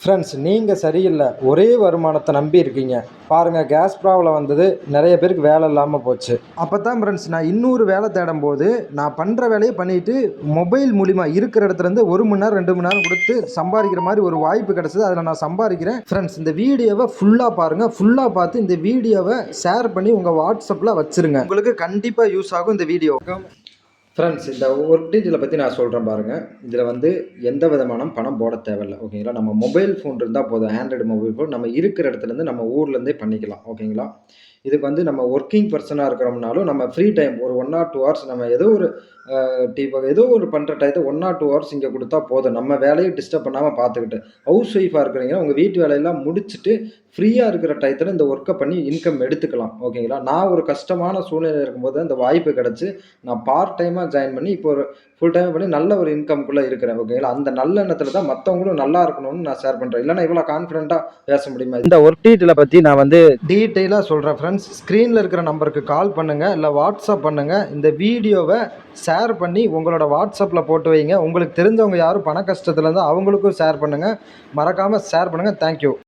Friends, நீங்கள் சரியில்லை, ஒரே வருமானத்தை நம்பி இருக்கீங்க. பாருங்கள், கேஸ் ப்ராப்ளம் வந்தது, நிறைய பேருக்கு வேலை இல்லாமல் போச்சு. அப்போ தான் ஃப்ரெண்ட்ஸ், நான் இன்னொரு வேலை தேடும் போது நான் பண்ணுற வேலையை பண்ணிவிட்டு மொபைல் மூலிமா இருக்கிற இடத்துலேருந்து 1 மணி நேரம் 2 மணி நேரம் கொடுத்து சம்பாதிக்கிற மாதிரி ஒரு வாய்ப்பு கிடச்சிது. அதில் நான் சம்பாதிக்கிறேன். ஃப்ரெண்ட்ஸ், இந்த வீடியோவை ஃபுல்லாக பாருங்கள். ஃபுல்லாக பார்த்து இந்த வீடியோவை ஷேர் பண்ணி உங்கள் வாட்ஸ்அப்பில் வச்சுருங்க. உங்களுக்கு கண்டிப்பாக யூஸ் ஆகும் இந்த வீடியோ. ஃப்ரெண்ட்ஸ், இந்த ஒர்க் டீட்டெயிலை பற்றி நான் சொல்கிறேன் பாருங்கள். இதில் எந்த விதமான பணம் போட தேவையில்லை. ஓகேங்களா? நம்ம மொபைல் ஃபோன் இருந்தால் போதும். ஆண்ட்ராய்டு மொபைல் ஃபோன் நம்ம இருக்கிற இடத்துலேருந்து நம்ம ஊர்லேருந்தே பண்ணிக்கலாம். ஓகேங்களா? இதுக்கு நம்ம ஒர்க்கிங் பர்சனாக இருக்கிறோம்னாலும் நம்ம ஃப்ரீ டைம் ஒரு 1 ஆர் 2 ஹவர்ஸ் நம்ம ஏதோ ஒரு ஏதோ ஒரு பண்ணுற டயத்தை 1 ஆர் 2 ஹவர்ஸ் இங்கே கொடுத்தா போதும். நம்ம வேலையை டிஸ்டர்ப் பண்ணாமல் பார்த்துக்கிட்டு, ஹவுஸ் ஒய்ஃபாக இருக்கிறீங்க, உங்கள் வீட்டு வேலையெல்லாம் முடிச்சுட்டு ஃப்ரீயாக இருக்கிற டயத்தில் இந்த ஒர்க்கை பண்ணி இன்கம் எடுத்துக்கலாம். ஓகேங்களா? நான் ஒரு கஷ்டமான சூழ்நிலை இருக்கும்போது அந்த வாய்ப்பு கிடச்சி நான் பார்ட் டைமாக ஜாயின் பண்ணி இப்போ ஒரு ஃபுல் டைம் பண்ணி நல்ல ஒரு இன்கம்குள்ளே இருக்கிறேன். ஓகேங்களா? அந்த நல்ல எண்ணத்தில் தான் மற்றவங்களும் நல்லா இருக்கணும்னு நான் ஷேர் பண்ணுறேன். இல்லைன்னா இவ்வளோ கான்ஃபிடென்ட்டாக பேச முடியுமா? இந்த ஒர்க் டீட்டெயிலை பற்றி நான் டீட்டெயிலாக சொல்கிறேன். ஃப்ரெண்ட்ஸ், ஸ்க்ரீனில் இருக்கிற நம்பருக்கு கால் பண்ணுங்கள், இல்லை வாட்ஸ்அப் பண்ணுங்கள். இந்த வீடியோவை ஷேர் பண்ணி உங்களோட வாட்ஸ்அப்பில் போட்டு வைங்க. உங்களுக்கு தெரிஞ்சவங்க யாரும் பண கஷ்டத்தில் இருந்தால் அவங்களுக்கும் ஷேர் பண்ணுங்கள். மறக்காமல் ஷேர் பண்ணுங்கள். தேங்க்யூ.